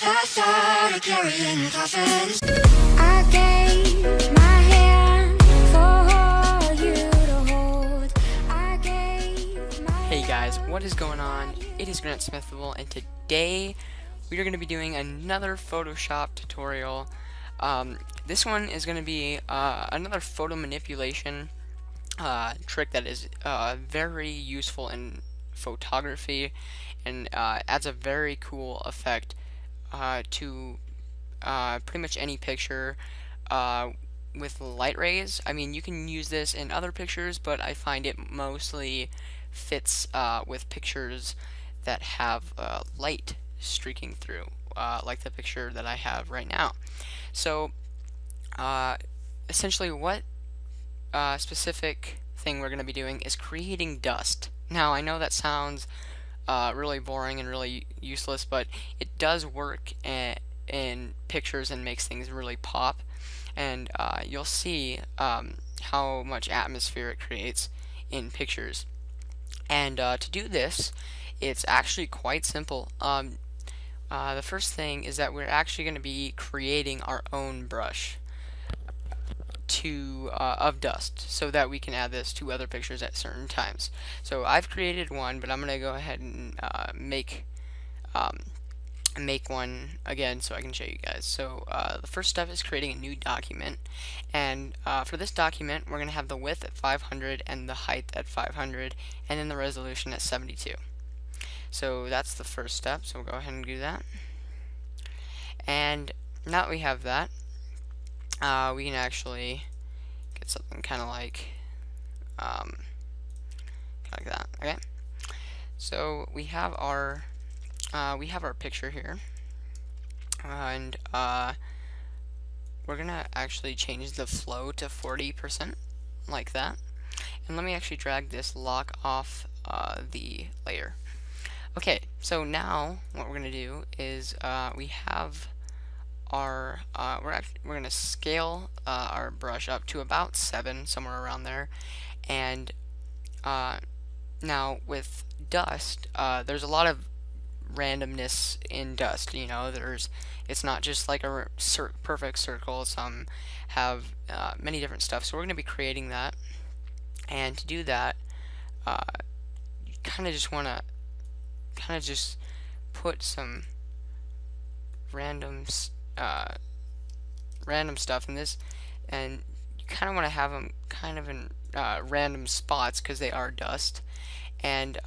I started carrying coffins. I gave my hand for you to hold. I gave my Hey guys, what is going on? It is Grant Smithable, and today we are going to be doing another Photoshop tutorial. This one is going to be another photo manipulation trick that is very useful in photography and adds a very cool effect to pretty much any picture with light rays. I mean, you can use this in other pictures, but I find it mostly fits with pictures that have light streaking through, like the picture that I have right now. So, essentially, what specific thing we're going to be doing is creating dust. Now, I know that sounds really boring and really useless, but it does work in pictures and makes things really pop. And you'll see how much atmosphere it creates in pictures. And to do this, it's actually quite simple. The first thing is that we're actually going to be creating our own brush of dust, so that we can add this to other pictures at certain times. So I've created one, but I'm going to go ahead and make one again so I can show you guys. So the first step is creating a new document, and for this document we're going to have the width at 500 and the height at 500 and then the resolution at 72. So that's the first step, so we'll go ahead and do that. And now that we have that, we can actually get something kind of like that. Okay, so we have our picture here, and we're gonna actually change the flow to 40%, like that. And let me actually drag this lock off the layer. Okay, so now what we're gonna do is we have our we're gonna scale our brush up to about 7, somewhere around there. And now with dust, there's a lot of randomness in dust. You know, it's not just like a perfect circle. Some have many different stuff, so we're going to be creating that. And to do that, you kind of just want to just put some random stuff in this, and you kind of want to have them kind of in random spots because they are dust. And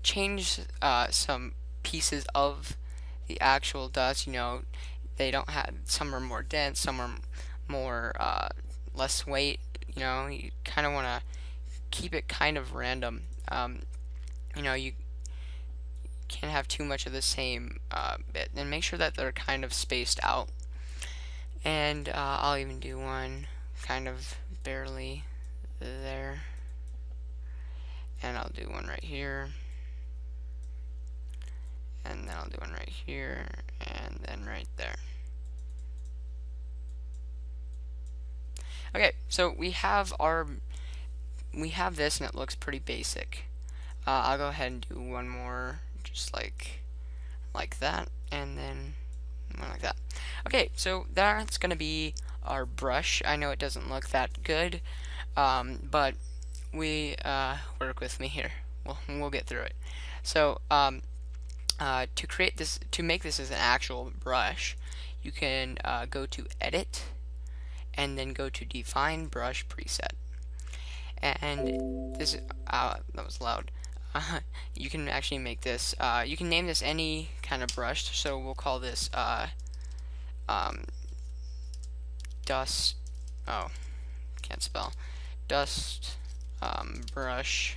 change some pieces of the actual dust. You know, they don't have, some are more dense, some are more less weight. You know, you kind of want to keep it kind of random. You know, you can't have too much of the same bit, and make sure that they're kind of spaced out. And I'll even do one kind of barely there, and I'll do one right here, and then I'll do one right here, and then right there. Okay, so we have this, and it looks pretty basic. I'll go ahead and do one more, just like that, and then one like that. Okay, so that's gonna be our brush. I know it doesn't look that good, but we work with me here. We'll get through it. So to create this, to make this as an actual brush, you can go to Edit and then go to Define Brush Preset. And this that was loud. You can actually make this. You can name this any kind of brush. So we'll call this dust. Oh, can't spell. Dust brush.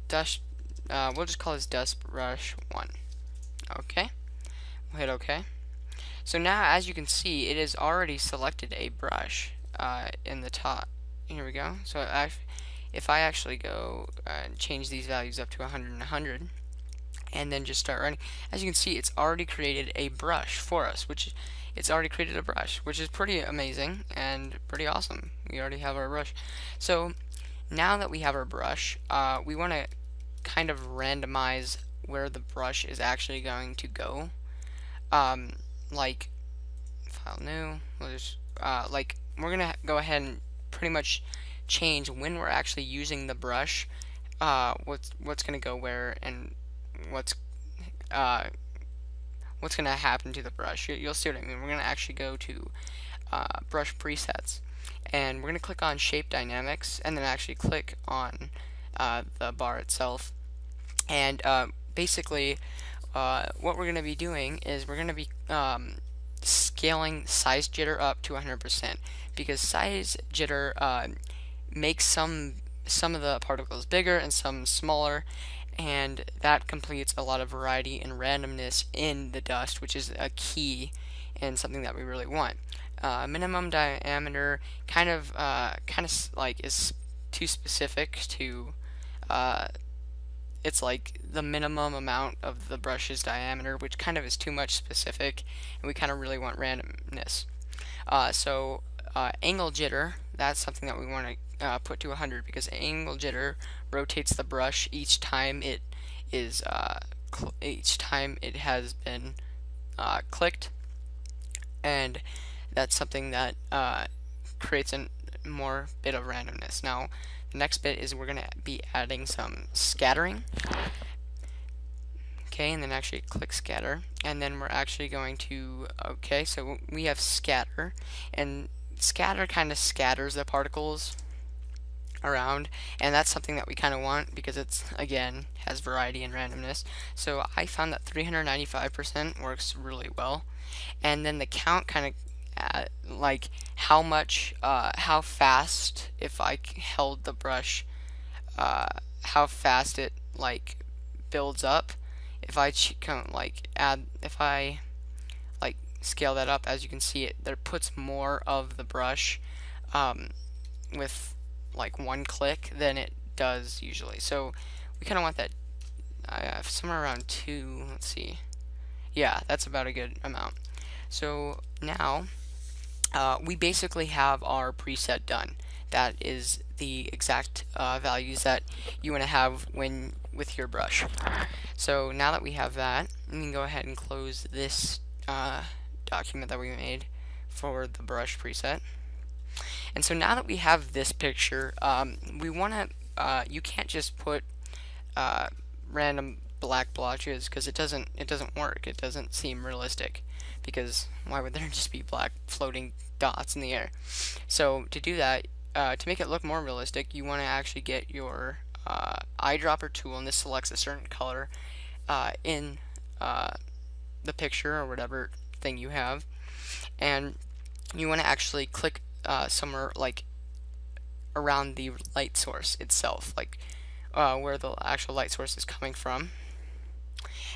Dust. We'll just call this dust brush 1. Okay. We'll hit OK. So now, as you can see, it has already selected a brush in the top. Here we go. So if I actually go and change these values up to 100 and 100, and then just start running, as you can see, it's already created a brush for us, which is pretty amazing and pretty awesome. We already have our brush. So now that we have our brush, we want to kind of randomize where the brush is actually going to go. Like file new, we'll just like we're gonna go ahead and pretty much change when we're actually using the brush, what's gonna go where, and what's uh, what's gonna happen to the brush. You'll see what I mean. We're gonna actually go to brush presets, and we're gonna click on shape dynamics, and then actually click on the bar itself. And basically, what we're gonna be doing is we're gonna be scaling size jitter up to 100%, because size jitter makes some of the particles bigger and some smaller, and that completes a lot of variety and randomness in the dust, which is a key and something that we really want. Minimum diameter kind of like is too specific to it's like the minimum amount of the brush's diameter, which kind of is too much specific, and we kind of really want randomness. So angle jitter, that's something that we want to put to 100, because angle jitter rotates the brush each time it is has been clicked, and that's something that creates a more bit of randomness. Now, the next bit is we're going to be adding some scattering. Okay, and then actually click scatter, and then we're actually going to, okay, so we have scatter, and scatter kind of scatters the particles around, and that's something that we kind of want because it's, again, has variety and randomness. So I found that 395% works really well. And then the count kind of like how much how fast, if I held the brush, how fast it like builds up. If I if I like scale that up, as you can see, it there puts more of the brush with like one click than it does usually. So we kind of want that somewhere around 2. Let's see. Yeah, that's about a good amount. So now we basically have our preset done. That is the exact values that you want to have when with your brush. So now that we have that, we can go ahead and close this document that we made for the brush preset. And so now that we have this picture, we want to you can't just put random black blotches, because it doesn't work. It doesn't seem realistic, because why would there just be black floating dots in the air? So to do that, to make it look more realistic, you want to actually get your eyedropper tool, and this selects a certain color in the picture or whatever thing you have, and you want to actually click somewhere like around the light source itself, like where the actual light source is coming from.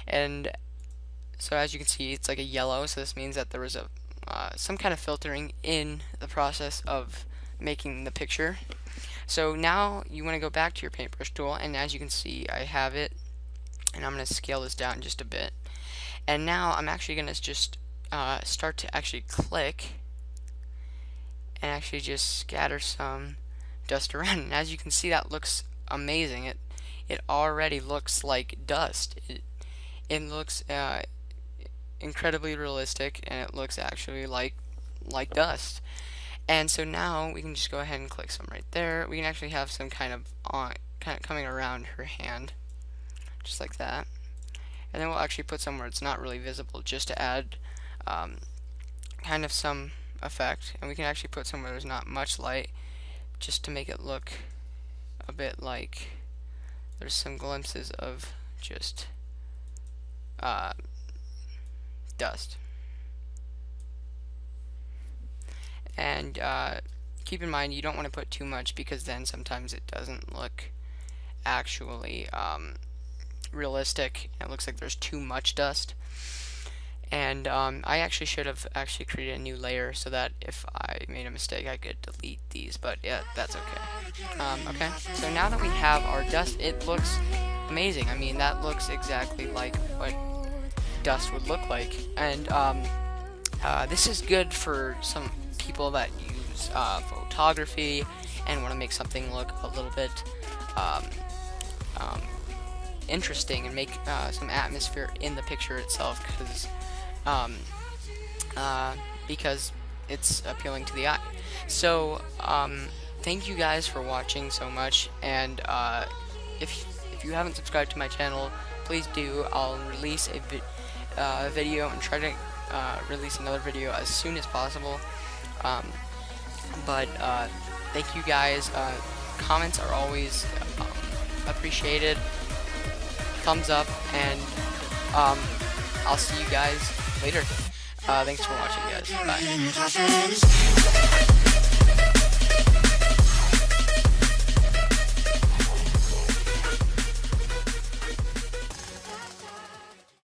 And so as you can see, it's like a yellow, so this means that there was a some kind of filtering in the process of making the picture. So now you want to go back to your paintbrush tool, and as you can see, I have it, and I'm going to scale this down just a bit. And now I'm actually going to just start to actually click and actually just scatter some dust around. And as you can see, that looks amazing. It already looks like dust. It looks incredibly realistic, and it looks actually like dust. And so now we can just go ahead and click some right there. We can actually have some kind of coming around her hand, just like that. And then we'll actually put somewhere it's not really visible, just to add kind of some effect. And we can actually put somewhere there's not much light, just to make it look a bit like there's some glimpses of just dust. And keep in mind, you don't want to put too much, because then sometimes it doesn't look actually realistic. It looks like there's too much dust. And I actually should have actually created a new layer, so that if I made a mistake I could delete these, but yeah, that's okay. Okay, so now that we have our dust, it looks amazing. I mean, that looks exactly like what dust would look like. And this is good for some people that use photography and want to make something look a little bit interesting and make some atmosphere in the picture itself, um, because it's appealing to the eye. So thank you guys for watching so much, and if you haven't subscribed to my channel, please do. I'll release a video and try to release another video as soon as possible. But thank you guys. Comments are always appreciated. Thumbs up, and I'll see you guys later. Thanks for watching, guys. Bye.